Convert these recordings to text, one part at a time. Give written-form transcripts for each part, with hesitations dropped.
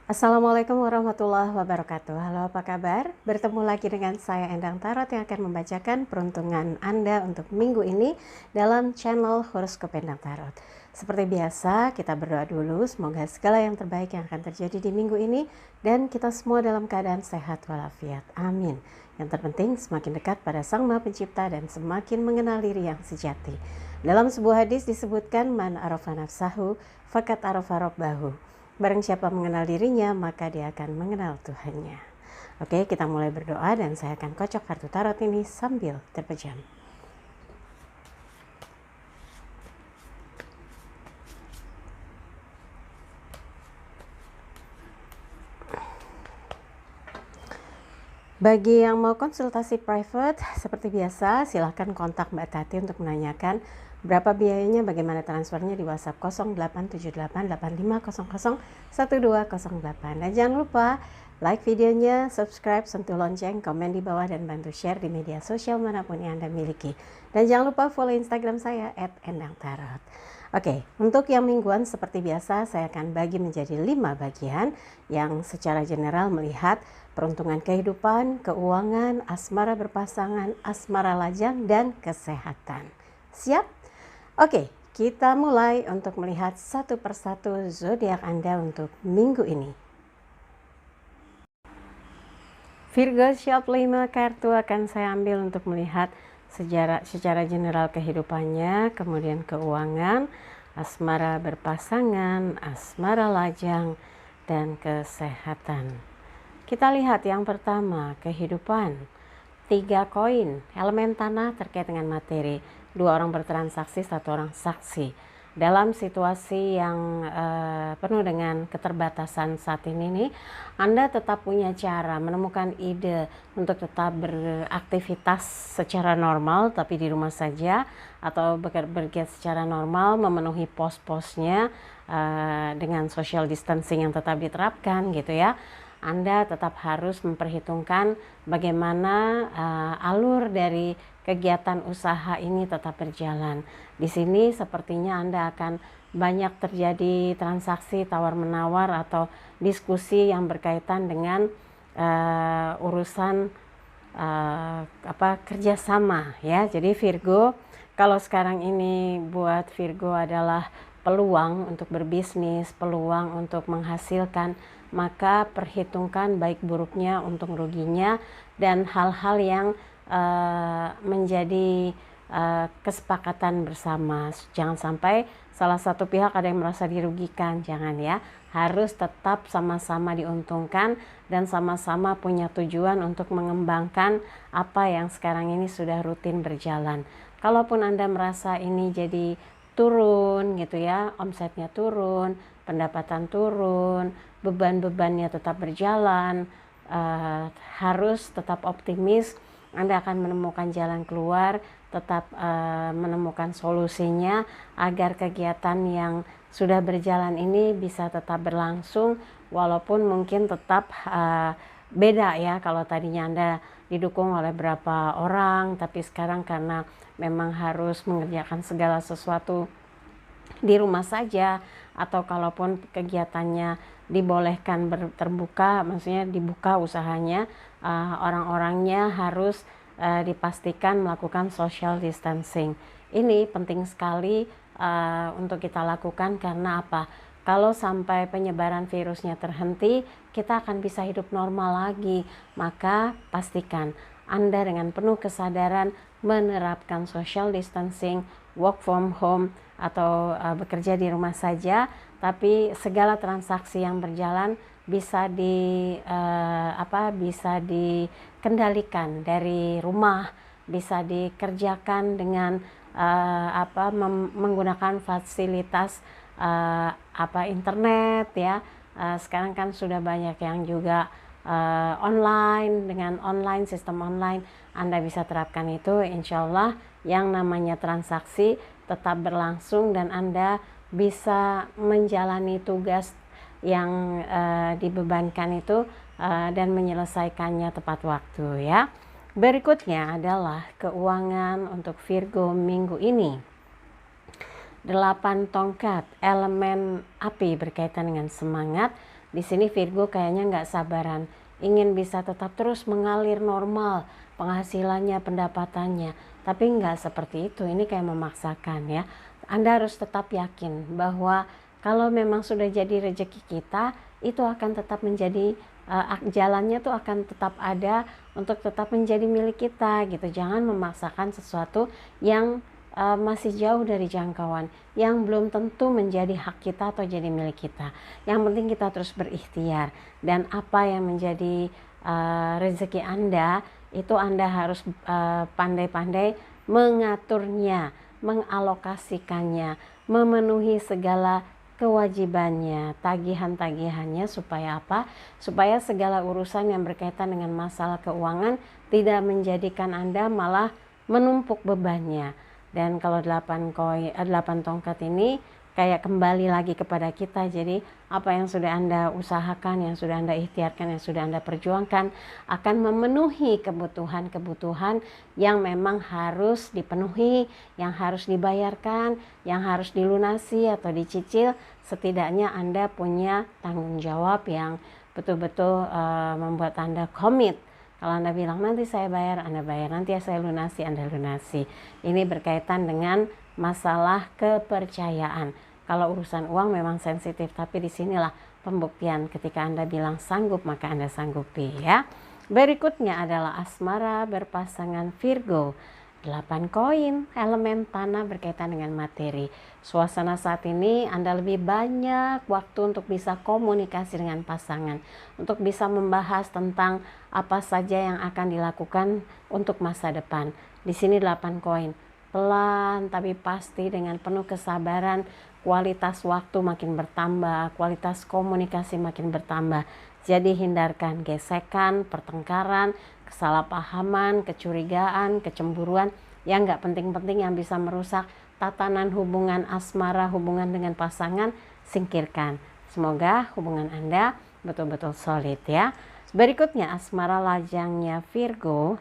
Assalamualaikum warahmatullahi wabarakatuh. Halo, apa kabar? Bertemu lagi dengan saya Endang Tarot yang akan membacakan peruntungan Anda untuk minggu ini dalam channel Horoskop Endang Tarot. Seperti biasa, kita berdoa dulu semoga segala yang terbaik yang akan terjadi di minggu ini dan kita semua dalam keadaan sehat walafiat. Amin. Yang terpenting semakin dekat pada Sang Maha Pencipta dan semakin mengenal diri yang sejati. Dalam sebuah hadis disebutkan man arafa nafsahu faqad arafa rabbahu. Barang siapa mengenal dirinya, maka dia akan mengenal Tuhannya. Oke, kita mulai berdoa dan saya akan kocok kartu tarot ini sambil terpejam. Bagi yang mau konsultasi private, seperti biasa, silahkan kontak Mbak Tati untuk menanyakan berapa biayanya, bagaimana transfernya di WhatsApp 087885001208. Dan jangan lupa like videonya, subscribe, sentuh lonceng, komen di bawah, dan bantu share di media sosial manapun yang Anda miliki. Dan jangan lupa follow Instagram saya @endangtarot. Oke, untuk yang mingguan seperti biasa saya akan bagi menjadi 5 bagian yang secara general melihat peruntungan kehidupan, keuangan, asmara berpasangan, asmara lajang, dan kesehatan. Siap? Oke, kita mulai untuk melihat satu persatu zodiak Anda untuk minggu ini. Virgo, siap 5 kartu akan saya ambil untuk melihat secara general kehidupannya, kemudian keuangan, asmara berpasangan, asmara lajang, dan kesehatan. Kita lihat yang pertama, kehidupan. 3 koin, elemen tanah terkait dengan materi. 2 orang bertransaksi, 1 orang saksi. Dalam situasi yang penuh dengan keterbatasan saat ini nih, Anda tetap punya cara menemukan ide untuk tetap beraktivitas secara normal tapi di rumah saja, atau bergiat secara normal memenuhi pos-posnya dengan social distancing yang tetap diterapkan gitu ya. Anda tetap harus memperhitungkan bagaimana alur dari kegiatan usaha ini tetap berjalan. Di sini sepertinya Anda akan banyak terjadi transaksi tawar-menawar atau diskusi yang berkaitan dengan urusan kerjasama ya. Jadi Virgo, kalau sekarang ini buat Virgo adalah peluang untuk berbisnis, peluang untuk menghasilkan, maka perhitungkan baik buruknya, untung ruginya, dan hal-hal yang menjadi kesepakatan bersama. Jangan sampai salah satu pihak ada yang merasa dirugikan, jangan ya. Harus tetap sama-sama diuntungkan dan sama-sama punya tujuan untuk mengembangkan apa yang sekarang ini sudah rutin berjalan. Kalaupun Anda merasa ini jadi turun gitu ya, omsetnya turun, pendapatan turun, beban-bebannya tetap berjalan, harus tetap optimis. Anda akan menemukan jalan keluar, tetap menemukan solusinya agar kegiatan yang sudah berjalan ini bisa tetap berlangsung, walaupun mungkin tetap beda ya. Kalau tadinya Anda didukung oleh berapa orang, tapi sekarang karena memang harus mengerjakan segala sesuatu di rumah saja, atau kalaupun kegiatannya dibolehkan terbuka, maksudnya dibuka usahanya, orang-orangnya harus dipastikan melakukan social distancing. Ini penting sekali untuk kita lakukan, karena apa? Kalau sampai penyebaran virusnya terhenti, kita akan bisa hidup normal lagi. Maka pastikan Anda dengan penuh kesadaran menerapkan social distancing, work from home, atau bekerja di rumah saja, tapi segala transaksi yang berjalan bisa bisa dikendalikan dari rumah, bisa dikerjakan dengan menggunakan fasilitas internet ya. Sekarang kan sudah banyak yang juga online, dengan online, sistem online Anda bisa terapkan itu. Insya Allah yang namanya transaksi tetap berlangsung dan Anda bisa menjalani tugas yang dibebankan itu dan menyelesaikannya tepat waktu ya. Berikutnya adalah keuangan untuk Virgo minggu ini. 8 tongkat, elemen api berkaitan dengan semangat, Di sini Virgo kayaknya nggak sabaran, ingin bisa tetap terus mengalir normal penghasilannya, pendapatannya. Tapi nggak seperti itu, ini kayak memaksakan ya. Anda harus tetap yakin bahwa kalau memang sudah jadi rezeki kita, itu akan tetap menjadi jalannya tuh akan tetap ada untuk tetap menjadi milik kita gitu. Jangan memaksakan sesuatu yang masih jauh dari jangkauan, yang belum tentu menjadi hak kita atau jadi milik kita. Yang penting kita terus berikhtiar, dan apa yang menjadi rezeki Anda itu Anda harus pandai-pandai mengaturnya, mengalokasikannya, memenuhi segala kewajibannya, tagihan-tagihannya, supaya apa? Supaya segala urusan yang berkaitan dengan masalah keuangan tidak menjadikan Anda malah menumpuk bebannya. Dan kalau 8 tongkat ini kayak kembali lagi kepada kita. Jadi apa yang sudah Anda usahakan, yang sudah Anda ikhtiarkan, yang sudah Anda perjuangkan akan memenuhi kebutuhan-kebutuhan yang memang harus dipenuhi, yang harus dibayarkan, yang harus dilunasi atau dicicil. Setidaknya Anda punya tanggung jawab yang betul-betul membuat Anda komit. Kalau Anda bilang nanti saya bayar, Anda bayar. Nanti saya lunasi, Anda lunasi. Ini berkaitan dengan masalah kepercayaan. Kalau urusan uang memang sensitif, tapi disinilah pembuktian. Ketika Anda bilang sanggup, maka Anda sanggupi ya. Berikutnya adalah asmara berpasangan Virgo. 8 koin, elemen tanah berkaitan dengan materi. Suasana saat ini Anda lebih banyak waktu untuk bisa komunikasi dengan pasangan, untuk bisa membahas tentang apa saja yang akan dilakukan untuk masa depan. Di sini 8 koin. Pelan tapi pasti, dengan penuh kesabaran, kualitas waktu makin bertambah, kualitas komunikasi makin bertambah. Jadi hindarkan gesekan, pertengkaran, kesalahpahaman, kecurigaan, kecemburuan yang nggak penting-penting yang bisa merusak tatanan hubungan asmara, hubungan dengan pasangan, singkirkan. Semoga hubungan Anda betul-betul solid ya. Berikutnya asmara lajangnya Virgo.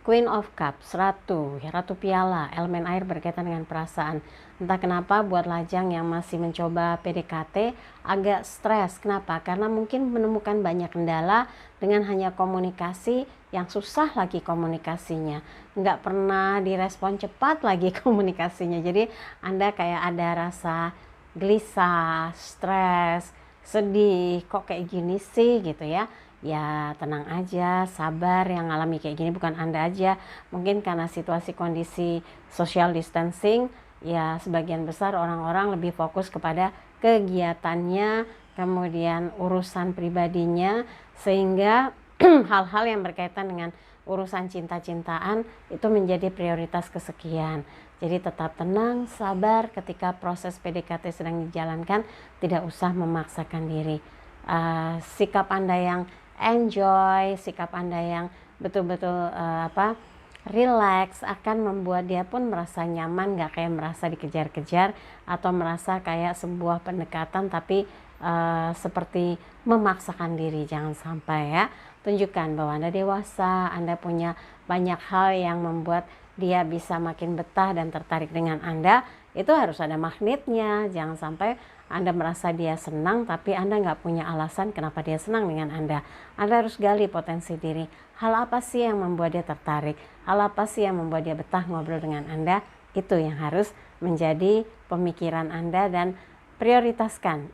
Queen of Cups, Ratu Piala, elemen air berkaitan dengan perasaan. Entah kenapa buat lajang yang masih mencoba PDKT agak stres. Kenapa? Karena mungkin menemukan banyak kendala dengan hanya komunikasi yang susah lagi komunikasinya. Nggak pernah direspon cepat lagi komunikasinya. Jadi Anda kayak ada rasa gelisah, stres, sedih, kok kayak gini sih gitu ya. Ya tenang aja, sabar, yang ngalami kayak gini bukan Anda aja. Mungkin karena situasi kondisi social distancing, ya sebagian besar orang-orang lebih fokus kepada kegiatannya, kemudian urusan pribadinya, sehingga hal-hal yang berkaitan dengan urusan cinta-cintaan itu menjadi prioritas kesekian. Jadi tetap tenang, sabar ketika proses PDKT sedang dijalankan, tidak usah memaksakan diri. Sikap Anda yang enjoy, sikap Anda yang betul-betul relax akan membuat dia pun merasa nyaman, gak kayak merasa dikejar-kejar atau merasa kayak sebuah pendekatan tapi seperti memaksakan diri. Jangan sampai ya. Tunjukkan bahwa Anda dewasa, Anda punya banyak hal yang membuat dia bisa makin betah dan tertarik dengan Anda. Itu harus ada magnetnya. Jangan sampai Anda merasa dia senang tapi Anda nggak punya alasan kenapa dia senang dengan Anda. Anda harus gali potensi diri. Hal apa sih yang membuat dia tertarik? Hal apa sih yang membuat dia betah ngobrol dengan Anda? Itu yang harus menjadi pemikiran Anda, dan prioritaskan.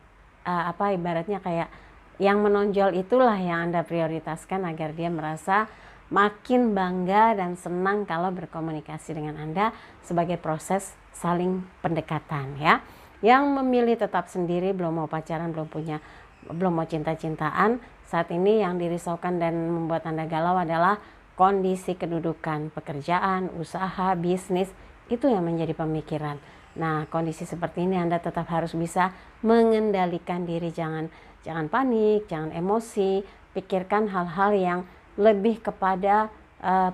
Ibaratnya kayak yang menonjol itulah yang Anda prioritaskan agar dia merasa makin bangga dan senang kalau berkomunikasi dengan Anda sebagai proses saling pendekatan ya. Yang memilih tetap sendiri, belum mau pacaran, belum mau cinta-cintaan, saat ini yang dirisaukan dan membuat Anda galau adalah kondisi kedudukan, pekerjaan, usaha, bisnis, itu yang menjadi pemikiran. Nah, kondisi seperti ini Anda tetap harus bisa mengendalikan diri, jangan panik, jangan emosi, pikirkan hal-hal yang lebih kepada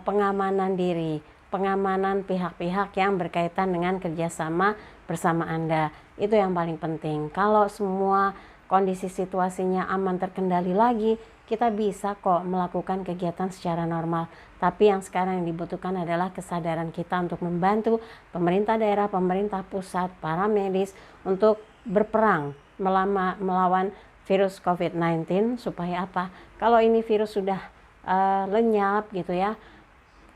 pengamanan diri, pengamanan pihak-pihak yang berkaitan dengan kerjasama bersama Anda. Itu yang paling penting. Kalau semua kondisi situasinya aman, terkendali lagi, kita bisa kok melakukan kegiatan secara normal. Tapi yang sekarang yang dibutuhkan adalah kesadaran kita untuk membantu pemerintah daerah, pemerintah pusat, para medis untuk berperang melawan virus COVID-19 supaya apa? Kalau ini virus sudah lenyap gitu ya,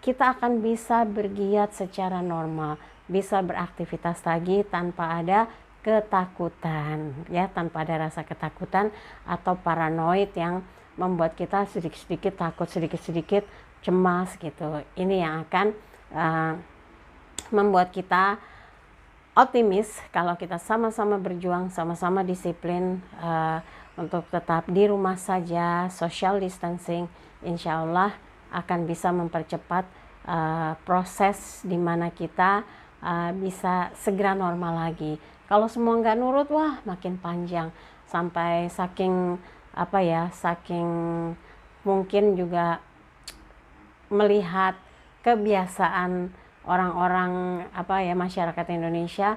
kita akan bisa bergiat secara normal, bisa beraktivitas lagi tanpa ada ketakutan ya, tanpa ada rasa ketakutan atau paranoid yang membuat kita sedikit-sedikit takut, sedikit-sedikit cemas gitu. Ini yang akan membuat kita optimis kalau kita sama-sama berjuang, sama-sama disiplin untuk tetap di rumah saja, social distancing, insya Allah akan bisa mempercepat proses di mana kita bisa segera normal lagi. Kalau semua nggak nurut, wah makin panjang, sampai saking saking mungkin juga melihat kebiasaan orang-orang masyarakat Indonesia,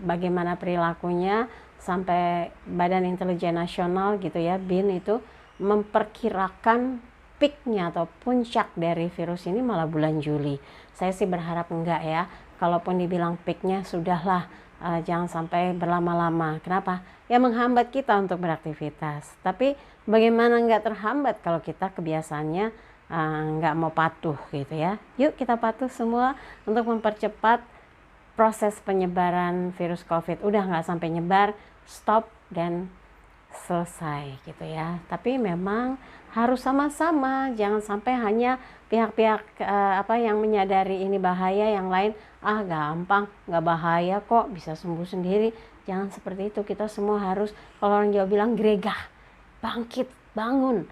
bagaimana perilakunya, sampai Badan Intelijen Nasional gitu ya, BIN itu memperkirakan peaknya atau puncak dari virus ini malah bulan Juli. Saya sih berharap enggak ya, kalaupun dibilang peaknya sudahlah, jangan sampai berlama-lama. Kenapa? Ya menghambat kita untuk beraktivitas. Tapi bagaimana enggak terhambat kalau kita kebiasaannya nggak mau patuh gitu ya. Yuk kita patuh semua untuk mempercepat proses penyebaran virus COVID. Udah nggak sampai nyebar, stop dan selesai gitu ya. Tapi memang harus sama-sama, jangan sampai hanya pihak-pihak yang menyadari ini bahaya, yang lain gampang, nggak bahaya kok, bisa sembuh sendiri. Jangan seperti itu. Kita semua harus, kalau orang Jawa bilang gregah, bangkit, bangun,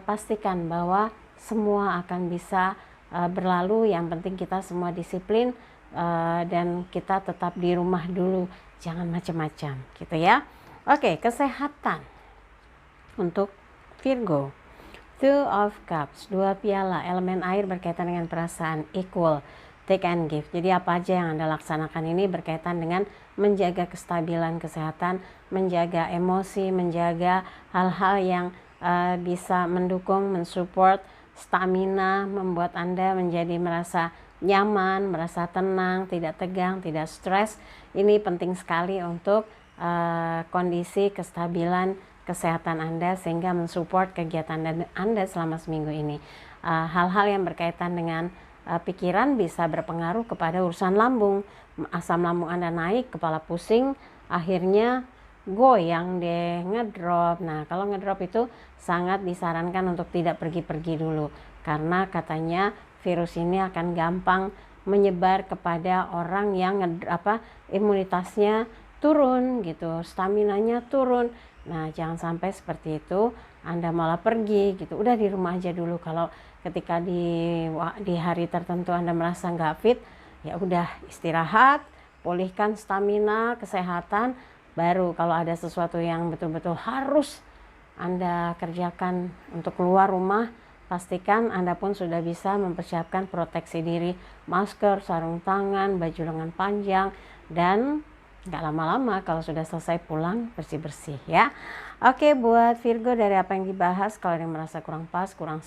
pastikan bahwa semua akan bisa berlalu. Yang penting kita semua disiplin dan kita tetap di rumah dulu, jangan macam-macam gitu ya. Oke, kesehatan untuk Virgo. Two of Cups, 2 piala, elemen air berkaitan dengan perasaan, equal, take and give. Jadi apa aja yang Anda laksanakan ini berkaitan dengan menjaga kestabilan kesehatan, menjaga emosi, menjaga hal-hal yang bisa mendukung, mensupport stamina, membuat Anda menjadi merasa nyaman, merasa tenang, tidak tegang, tidak stres. Ini penting sekali untuk kondisi kestabilan kesehatan Anda, sehingga mensupport kegiatan Anda selama seminggu ini. Hal-hal yang berkaitan dengan pikiran bisa berpengaruh kepada urusan lambung. Asam lambung Anda naik, kepala pusing, akhirnya goyang deh, ngedrop. Nah, kalau ngedrop itu sangat disarankan untuk tidak pergi-pergi dulu, karena katanya virus ini akan gampang menyebar kepada orang yang imunitasnya turun gitu, staminanya turun. Nah, jangan sampai seperti itu, Anda malah pergi gitu. Udah di rumah aja dulu. Kalau ketika di hari tertentu Anda merasa nggak fit, ya udah istirahat, pulihkan stamina, kesehatan. Baru kalau ada sesuatu yang betul-betul harus Anda kerjakan untuk keluar rumah, pastikan Anda pun sudah bisa mempersiapkan proteksi diri, masker, sarung tangan, baju lengan panjang, dan nggak lama-lama kalau sudah selesai pulang bersih-bersih ya. Oke, buat Virgo, dari apa yang dibahas, kalau yang merasa kurang pas, kurang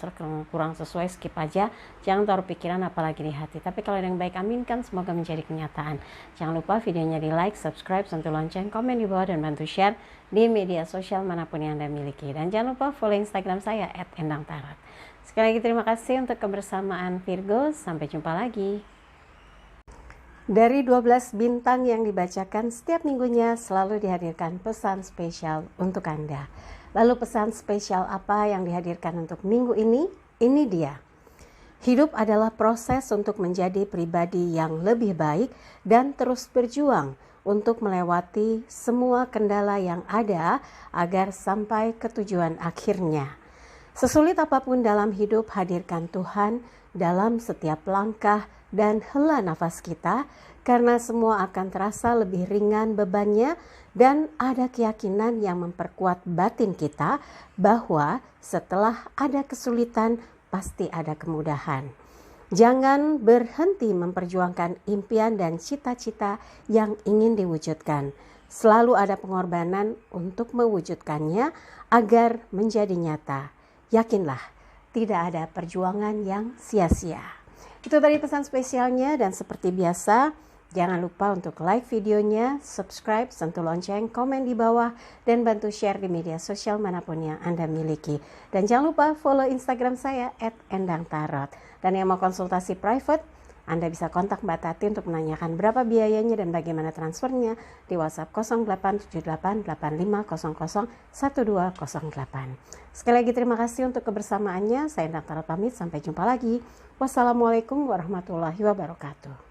sesuai, skip aja. Jangan taruh pikiran apalagi di hati. Tapi kalau yang baik, aminkan, semoga menjadi kenyataan. Jangan lupa videonya di like, subscribe, sentuh lonceng, komen di bawah, dan bantu share di media sosial manapun yang Anda miliki. Dan jangan lupa follow Instagram saya @endangtarot. Sekali lagi terima kasih untuk kebersamaan Virgo. Sampai jumpa lagi. Dari 12 bintang yang dibacakan setiap minggunya selalu dihadirkan pesan spesial untuk Anda. Lalu pesan spesial apa yang dihadirkan untuk minggu ini? Ini dia. Hidup adalah proses untuk menjadi pribadi yang lebih baik dan terus berjuang untuk melewati semua kendala yang ada agar sampai ke tujuan akhirnya. Sesulit apapun dalam hidup, hadirkan Tuhan dalam setiap langkah dan hela nafas kita, karena semua akan terasa lebih ringan bebannya, dan ada keyakinan yang memperkuat batin kita bahwa setelah ada kesulitan pasti ada kemudahan. Jangan berhenti memperjuangkan impian dan cita-cita yang ingin diwujudkan. Selalu ada pengorbanan untuk mewujudkannya agar menjadi nyata. Yakinlah, tidak ada perjuangan yang sia-sia. Itu tadi pesan spesialnya, dan seperti biasa Jangan lupa untuk like videonya, subscribe, sentuh lonceng, komen di bawah, dan bantu share di media sosial manapun yang Anda miliki. Dan jangan lupa follow Instagram saya @endangtarot. Dan yang mau konsultasi private, Anda bisa kontak Mbak Tati untuk menanyakan berapa biayanya dan bagaimana transfernya di WhatsApp 087885001208. Sekali lagi terima kasih untuk kebersamaannya. Saya Endang Tarot pamit, sampai jumpa lagi. Wassalamualaikum warahmatullahi wabarakatuh.